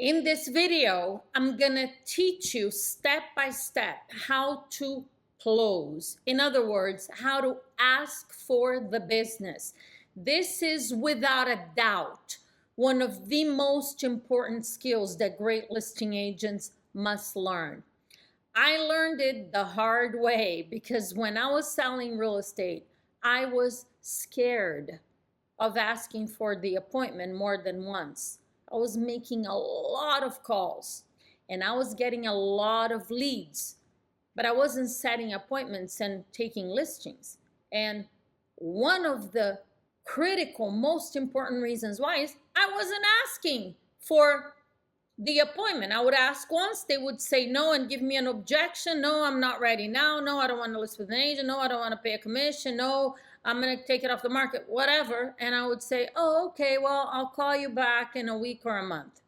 In this video, I'm gonna teach you step by step how to close. In other words, how to ask for the business. This is without a doubt one of the most important skills that great listing agents must learn. I learned it the hard way because when I was selling real estate, I was scared of asking for the appointment more than once. I was making a lot of calls and I was getting a lot of leads, but I wasn't setting appointments and taking listings. And one of the critical, most important reasons why is I wasn't asking for the appointment. I would ask once, they would say no and give me an objection. No, I'm not ready now. No, I don't want to list with an agent. No, I don't want to pay a commission. No, I'm going to take it off the market, whatever. And I would say, oh, okay, well, I'll call you back in a week or a month.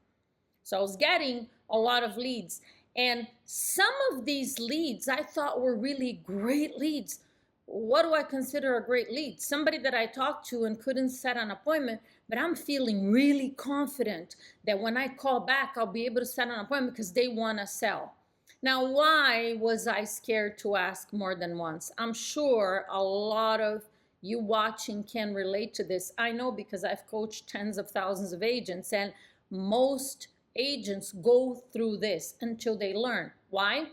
So I was getting a lot of leads. And some of these leads I thought were really great leads. What do I consider a great lead? Somebody that I talked to and couldn't set an appointment, but I'm feeling really confident that when I call back, I'll be able to set an appointment because they want to sell. Now, why was I scared to ask more than once? I'm sure a lot of you watching can relate to this. I know because I've coached tens of thousands of agents, and most agents go through this until they learn. Why?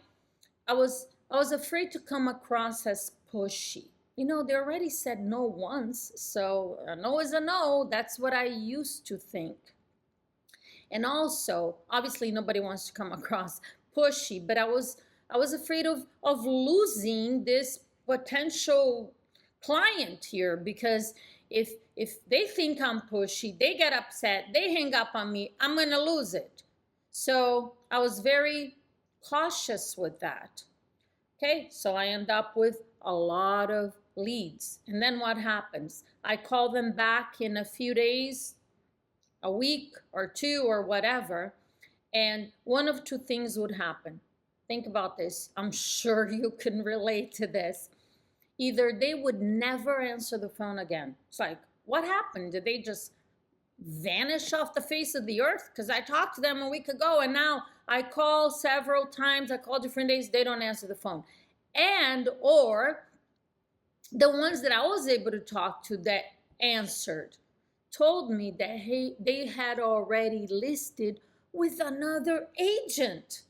I was afraid to come across as pushy. You know, they already said no once, so a no is a no. That's what I used to think. And also, obviously, nobody wants to come across pushy, but I was afraid of losing this potential client here, because if they think I'm pushy, they get upset, they hang up on me, I'm gonna lose it. So I was very cautious with that. Okay, so I end up with a lot of leads. And then what happens? I call them back in a few days, a week or two or whatever, and one of two things would happen. Think about this. I'm sure you can relate to this. Either they would never answer the phone again. It's like, what happened? Did they just vanish off the face of the earth? Because I talked to them a week ago and now I call several times, I call different days, they don't answer the phone. And or the ones that I was able to talk to that answered told me that they had already listed with another agent.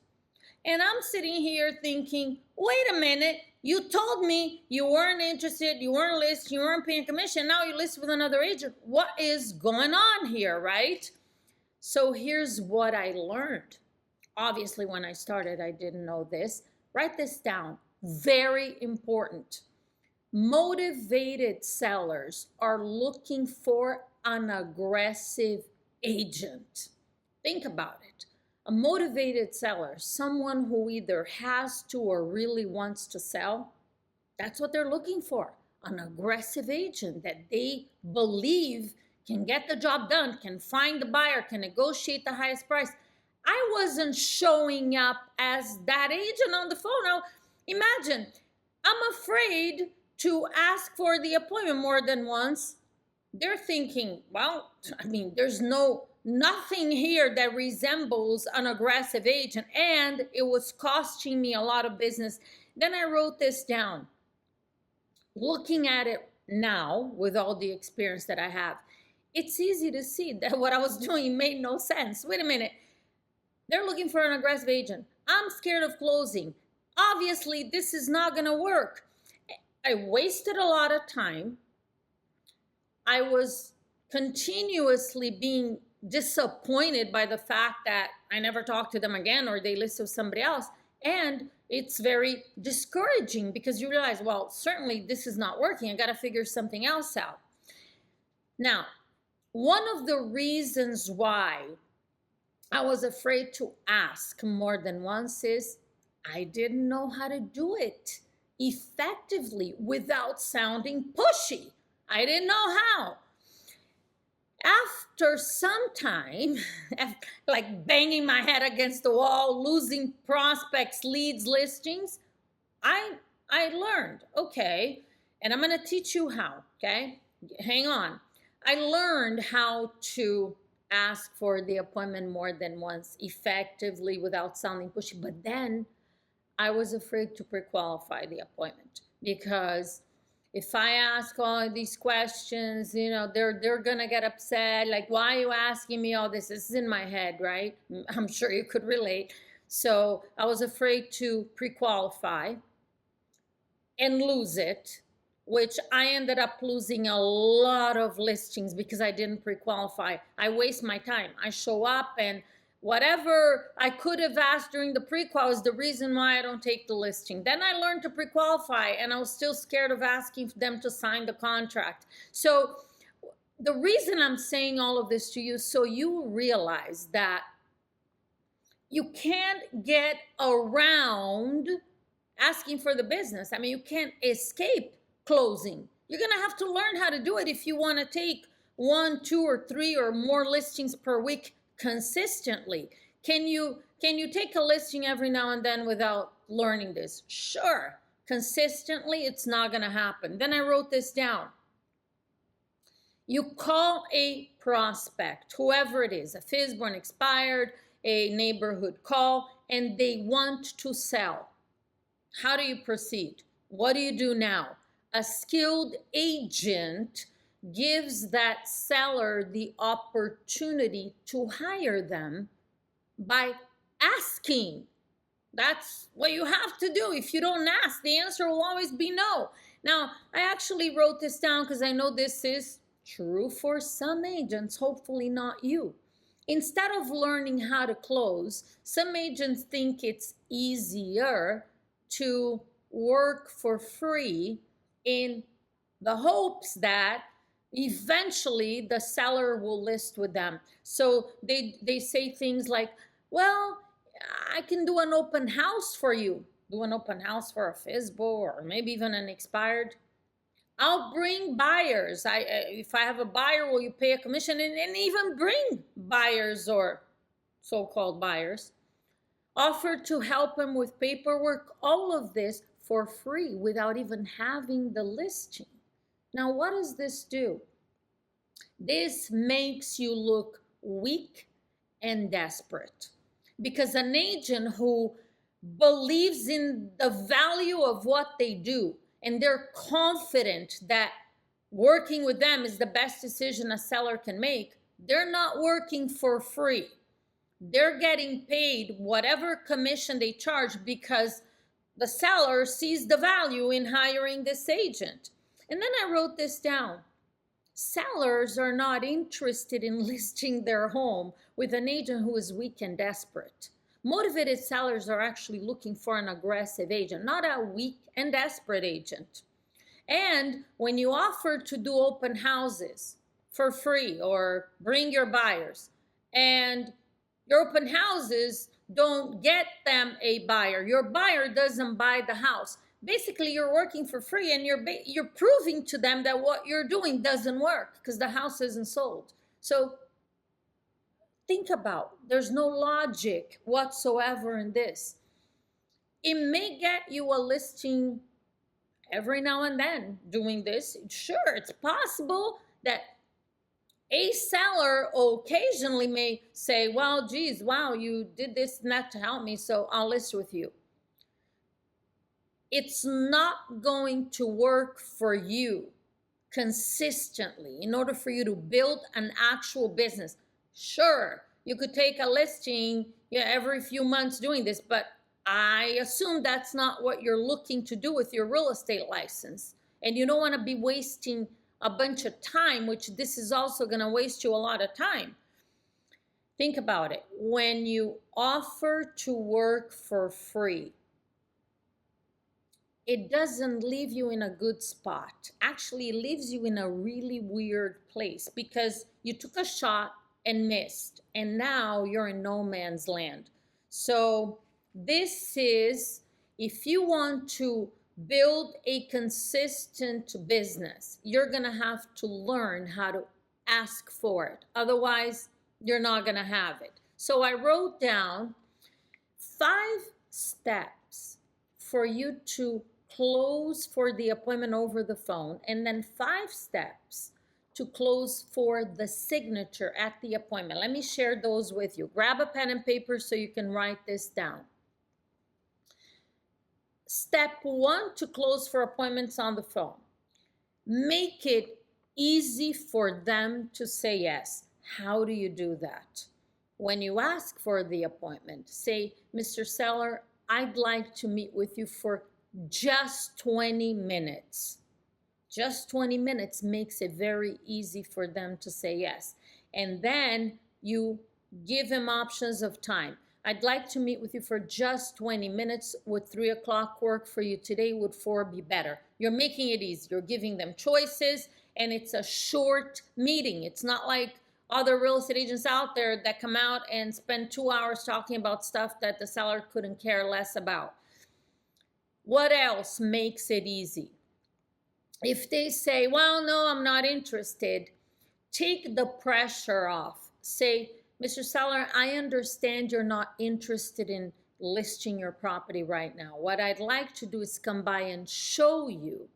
And I'm sitting here thinking, wait a minute, you told me you weren't interested, you weren't listed, you weren't paying commission, now you list with another agent. What is going on here, right? So here's what I learned. Obviously, when I started, I didn't know this. Write this down. Very important. Motivated sellers are looking for an aggressive agent. Think about it. A motivated seller, someone who either has to or really wants to sell, that's what they're looking for. An aggressive agent that they believe can get the job done, can find the buyer, can negotiate the highest price. I wasn't showing up as that agent on the phone. Now, imagine, I'm afraid to ask for the appointment more than once. They're thinking, well, I mean, there's nothing here that resembles an aggressive agent, and it was costing me a lot of business. Then I wrote this down. Looking at it now with all the experience that I have, it's easy to see that what I was doing made no sense. Wait a minute. They're looking for an aggressive agent. I'm scared of closing. Obviously, this is not going to work. I wasted a lot of time. I was continuously being disappointed by the fact that I never talked to them again or they listed with somebody else. And it's very discouraging because you realize, well, certainly this is not working. I got to figure something else out. Now, one of the reasons why I was afraid to ask more than once is I didn't know how to do it effectively without sounding pushy. I didn't know how. After some time, like banging my head against the wall, losing prospects, leads, listings, I learned, okay, and I'm going to teach you how, okay? Hang on. I learned how to ask for the appointment more than once effectively without sounding pushy. But then I was afraid to pre-qualify the appointment, because if I ask all these questions, they're gonna get upset. Like, why are you asking me all this? This is in my head, right? I'm sure you could relate. So I was afraid to pre-qualify and lose it, which I ended up losing a lot of listings because I didn't pre-qualify. I waste my time. I show up and whatever I could have asked during the pre-qual is the reason why I don't take the listing. Then I learned to pre-qualify and I was still scared of asking them to sign the contract. So the reason I'm saying all of this to you, so you realize that you can't get around asking for the business. I mean, you can't escape closing. You're going to have to learn how to do it if you want to take 1, 2, or 3 or more listings per week consistently. Can you take a listing every now and then without learning this? Sure. Consistently, it's not going to happen. Then I wrote this down. You call a prospect, whoever it is, a FSBO, an expired, a neighborhood call, and they want to sell. How do you proceed? What do you do now? A skilled agent gives that seller the opportunity to hire them by asking. That's what you have to do. If you don't ask, the answer will always be no. Now, I actually wrote this down because I know this is true for some agents, hopefully not you. Instead of learning how to close, some agents think it's easier to work for free in the hopes that eventually the seller will list with them. So they say things like, well, I can do an open house for you. Do an open house for a FSBO or maybe even an expired. I'll bring buyers. If I have a buyer, will you pay a commission? And even bring buyers or so-called buyers. Offer to help him with paperwork, all of this for free without even having the listing. Now, what does this do? This makes you look weak and desperate, because an agent who believes in the value of what they do and they're confident that working with them is the best decision a seller can make, they're not working for free. They're getting paid whatever commission they charge because the seller sees the value in hiring this agent. And then I wrote this down. Sellers are not interested in listing their home with an agent who is weak and desperate. Motivated sellers are actually looking for an aggressive agent, not a weak and desperate agent. And when you offer to do open houses for free or bring your buyers, and your open houses don't get them a buyer, your buyer doesn't buy the house, basically you're working for free and you're proving to them that what you're doing doesn't work because the house isn't sold. So think about, there's no logic whatsoever in this. It may get you a listing every now and then doing this. Sure, it's possible that a seller occasionally may say, well, geez, wow, you did this and that to help me, so I'll list with you. It's not going to work for you consistently in order for you to build an actual business. Sure, you could take a listing every few months doing this, but I assume that's not what you're looking to do with your real estate license. And you don't want to be wasting a bunch of time, which this is also going to waste you a lot of time. Think about it. When you offer to work for free, it doesn't leave you in a good spot. Actually, it leaves you in a really weird place because you took a shot and missed, and now you're in no man's land. So this is, if you want to build a consistent business, you're going to have to learn how to ask for it. Otherwise, you're not going to have it. So I wrote down 5 steps for you to close for the appointment over the phone, and then 5 steps to close for the signature at the appointment. Let me share those with you. Grab a pen and paper so you can write this down. Step 1 to close for appointments on the phone. Make it easy for them to say yes. How do you do that? When you ask for the appointment, say, Mr. Seller, I'd like to meet with you for just 20 minutes. Just 20 minutes makes it very easy for them to say yes. And then you give them options of time. I'd like to meet with you for just 20 minutes. Would 3 o'clock work for you today? Would 4 be better? You're making it easy. You're giving them choices, and it's a short meeting. It's not like other real estate agents out there that come out and spend 2 hours talking about stuff that the seller couldn't care less about. What else makes it easy? If they say, well, no, I'm not interested, take the pressure off. Say, Mr. Seller, I understand you're not interested in listing your property right now. What I'd like to do is come by and show you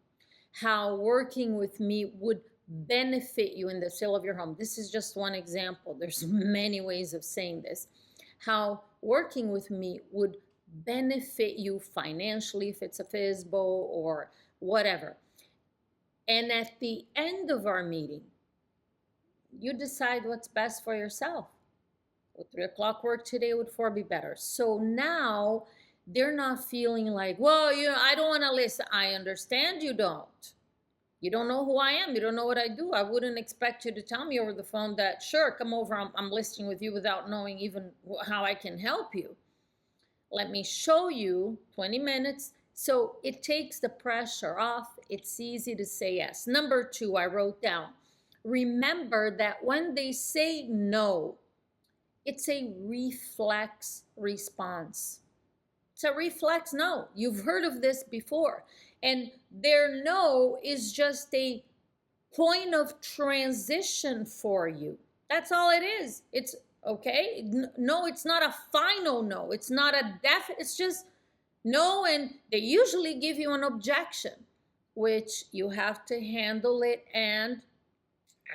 how working with me would benefit you in the sale of your home. This is just one example. There's many ways of saying this. How working with me would benefit you financially, if it's a FISBO or whatever. And at the end of our meeting, you decide what's best for yourself. Would 3 o'clock work today? Would 4 be better? So now they're not feeling like, well, I don't want to listen. I understand you don't. You don't know who I am. You don't know what I do. I wouldn't expect you to tell me over the phone that, sure, come over, I'm listing with you without knowing even how I can help you. Let me show you 20 minutes. So it takes the pressure off. It's easy to say yes. Number 2, I wrote down, remember that when they say no, it's a reflex response. It's a reflex no. You've heard of this before. And their no is just a point of transition for you. That's all it is. It's okay. No, it's not a final no. It's not a definite. It's just no, and they usually give you an objection, which you have to handle it and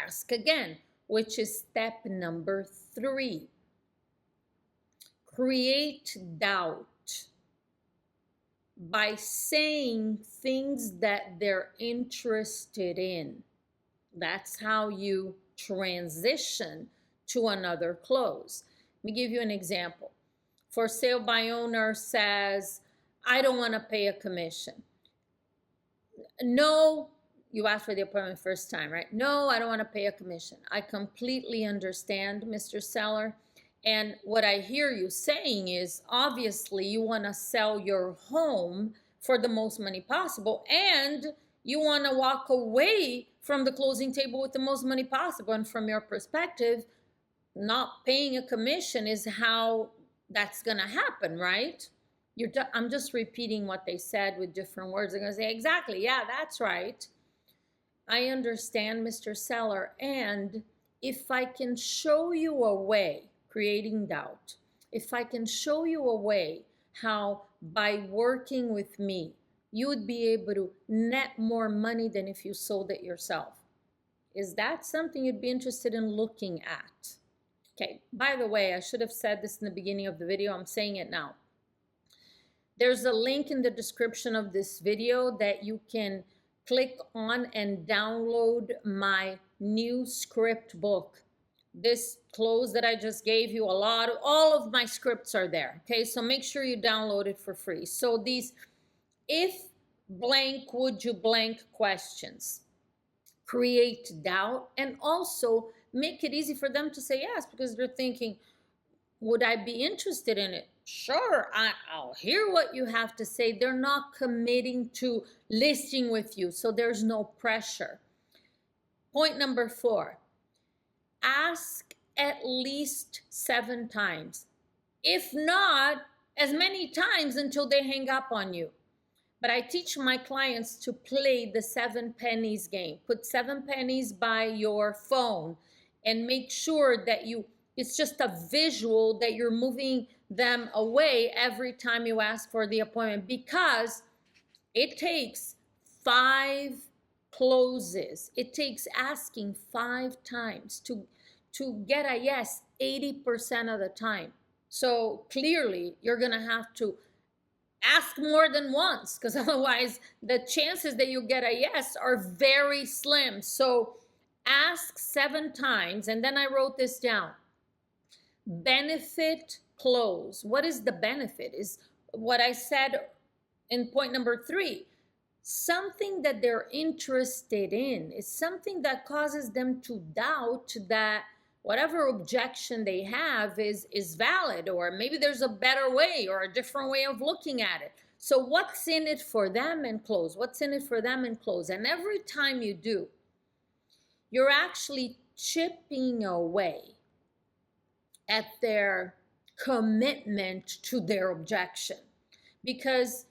ask again, which is step number 3. Create doubt by saying things that they're interested in. That's how you transition to another close. Let me give you an example. For sale by owner says, I don't want to pay a commission. No, you asked for the appointment first time, right? No, I don't want to pay a commission. I completely understand, Mr. Seller. And what I hear you saying is, obviously, you want to sell your home for the most money possible, and you want to walk away from the closing table with the most money possible. And from your perspective, not paying a commission is how that's going to happen, right? I'm just repeating what they said with different words. They're going to say, exactly, yeah, that's right. I understand, Mr. Seller, and if I can show you a way, creating doubt, if I can show you a way how by working with me, you would be able to net more money than if you sold it yourself. Is that something you'd be interested in looking at? Okay, by the way, I should have said this in the beginning of the video. I'm saying it now. There's a link in the description of this video that you can click on and download my new script book. This close that I just gave you, all of my scripts are there. Okay, so make sure you download it for free. So these if blank, would you blank questions create doubt and also make it easy for them to say yes, because they're thinking, would I be interested in it? Sure, I'll hear what you have to say. They're not committing to listing with you, so there's no pressure. Point number 4, ask at least 7 times. If not, as many times until they hang up on you. But I teach my clients to play the 7 pennies game. Put 7 pennies by your phone and make sure that it's just a visual that you're moving them away every time you ask for the appointment, because it takes 5 closes. It takes asking 5 times to get a yes 80% of the time. So clearly, you're going to have to ask more than once, because otherwise the chances that you get a yes are very slim. So ask 7 times. And then I wrote this down: benefit close. What is the benefit? Is what I said in point number 3. Something that they're interested in. Is something that causes them to doubt that whatever objection they have is valid, or maybe there's a better way or a different way of looking at it. So what's in it for them, and close? What's in it for them, and close? And every time you do, you're actually chipping away at their commitment to their objection, because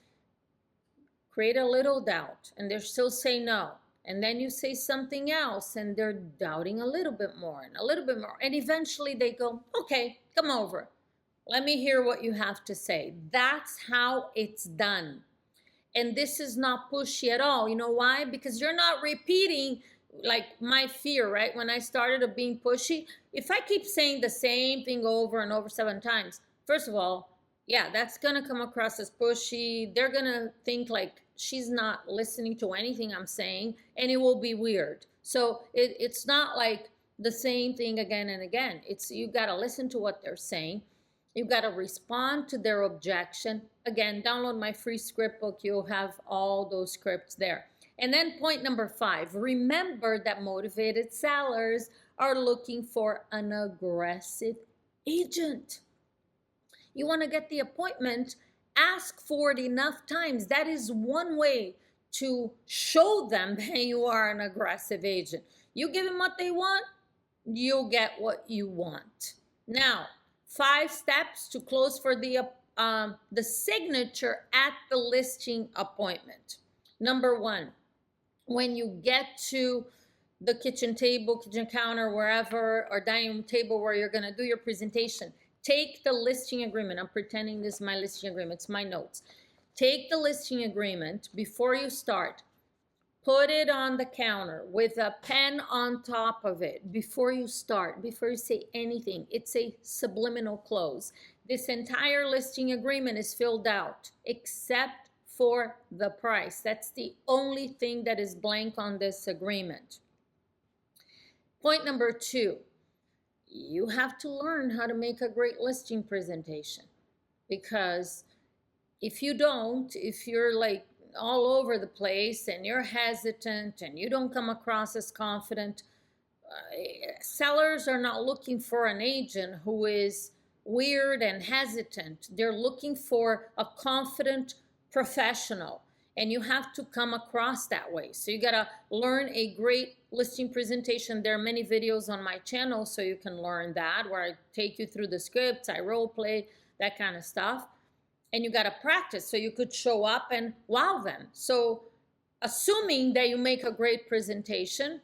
create a little doubt and they're still saying no, and then you say something else and they're doubting a little bit more and a little bit more, and eventually they go, okay, come over, let me hear what you have to say. That's how it's done. And this is not pushy at all. You know why? Because you're not repeating, like my fear, right? When I started of being pushy, if I keep saying the same thing over and over 7 times, first of all, yeah, that's gonna come across as pushy. They're gonna think like she's not listening to anything I'm saying, and it will be weird. So it's not like the same thing again and again. It's, you gotta listen to what they're saying. You've got to respond to their objection. Again, download my free script book. You'll have all those scripts there. And then point number 5, remember that motivated sellers are looking for an aggressive agent. You want to get the appointment, ask for it enough times. That is one way to show them that you are an aggressive agent. You give them what they want, you'll get what you want. Now, 5 steps to close for the signature at the listing appointment. Number 1, when you get to the kitchen table, kitchen counter, wherever, or dining room table where you're going to do your presentation, take the listing agreement. I'm pretending this is my listing agreement. It's my notes. Take the listing agreement before you start. Put it on the counter with a pen on top of it before you start, before you say anything. It's a subliminal close. This entire listing agreement is filled out except for the price. That's the only thing that is blank on this agreement. Point number 2, you have to learn how to make a great listing presentation, because if you don't, if you're like all over the place and you're hesitant and you don't come across as confident, sellers are not looking for an agent who is weird and hesitant. They're looking for a confident professional, and you have to come across that way. So you got to learn a great listing presentation. There are many videos on my channel so you can learn that, where I take you through the scripts, I role play, that kind of stuff. And you got to practice so you could show up and wow them. So assuming that you make a great presentation,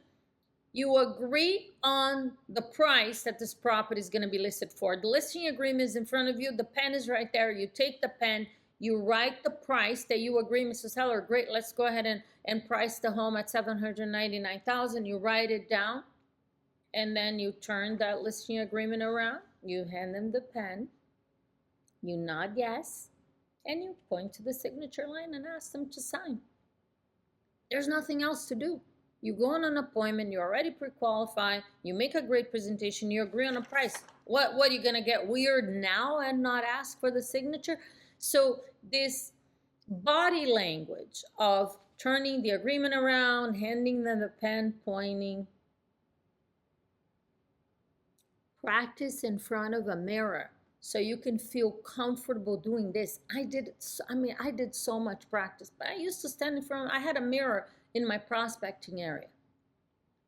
you agree on the price that this property is going to be listed for. The listing agreement is in front of you. The pen is right there. You take the pen, you write the price that you agree, Mr. Seller, great, let's go ahead and price the home at $799,000. You write it down, and then you turn that listing agreement around. You hand them the pen. You nod yes, and you point to the signature line and ask them to sign. There's nothing else to do. You go on an appointment, you're already pre-qualified, you make a great presentation, you agree on a price. What are you gonna get weird now and not ask for the signature? So this body language of turning the agreement around, handing them the pen, pointing, practice in front of a mirror so you can feel comfortable doing this. I did so much practice, but I used to stand in front, I had a mirror in my prospecting area,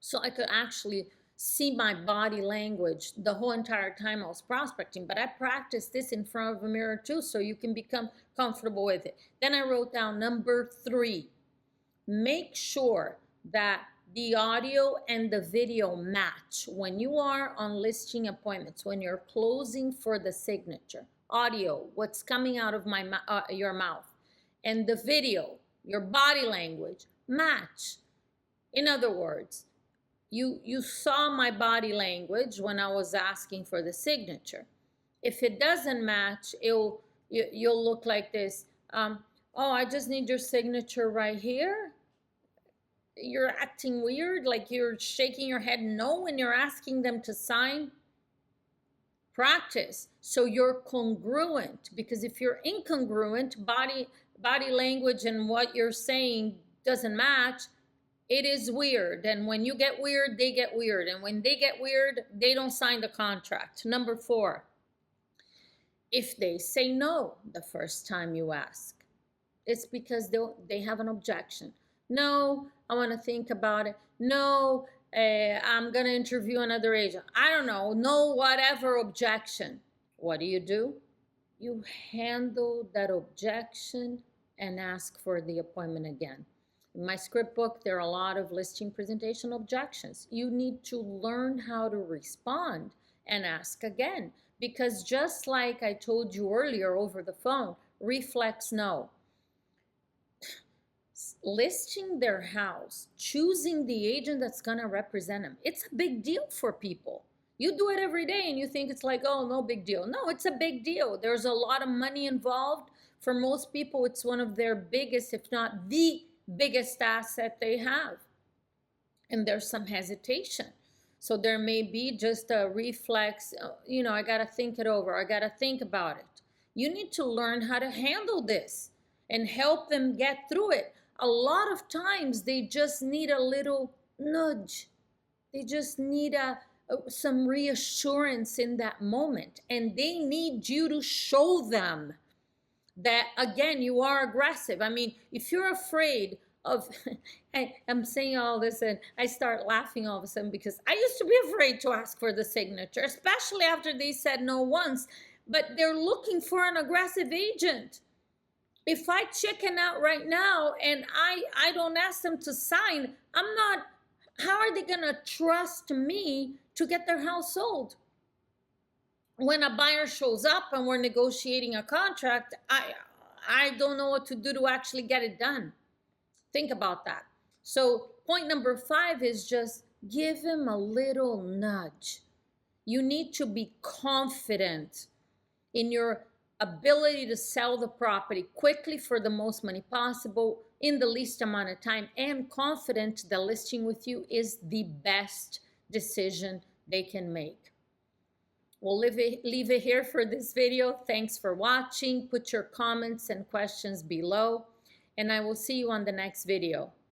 so I could actually see my body language the whole entire time I was prospecting. But I practiced this in front of a mirror too, so you can become comfortable with it. Then I wrote down number 3, make sure that the audio and the video match when you are on listing appointments, when you're closing for the signature. Audio, what's coming out of your mouth, and the video, your body language, match. In other words, you saw my body language when I was asking for the signature. If it doesn't match, you'll look like this. Oh, I just need your signature right here. You're acting weird, like you're shaking your head no when you're asking them to sign. Practice so you're congruent, because if you're incongruent, body language and what you're saying doesn't match, it is weird. And when you get weird, they get weird. And when they get weird, they don't sign the contract. Number 4, if they say no the first time you ask, it's because they have an objection. No, I want to think about it. No, I'm going to interview another agent. I don't know. No, whatever objection. What do? You handle that objection and ask for the appointment again. In my script book, there are a lot of listing presentation objections. You need to learn how to respond and ask again. Because just like I told you earlier over the phone, reflex no. Listing their house, choosing the agent that's going to represent them, it's a big deal for people. You do it every day and you think it's like, oh, no big deal. No, it's a big deal. There's a lot of money involved. For most people, it's one of their biggest, if not the biggest asset they have. And there's some hesitation. So there may be just a reflex, I got to think it over. I got to think about it. You need to learn how to handle this and help them get through it. A lot of times they just need a little nudge. They just need some reassurance in that moment. And they need you to show them that, again, you are aggressive. I mean, if you're afraid of, I'm saying all this and I start laughing all of a sudden because I used to be afraid to ask for the signature, especially after they said no once, but they're looking for an aggressive agent. If I chicken out right now and I don't ask them to sign, how are they going to trust me to get their house sold? When a buyer shows up and we're negotiating a contract, I don't know what to do to actually get it done. Think about that. So point number 5 is just give him a little nudge. You need to be confident in your ability to sell the property quickly for the most money possible in the least amount of time, and confident the listing with you is the best decision they can make. We'll leave it here for this video. Thanks for watching. Put your comments and questions below, and I will see you on the next video.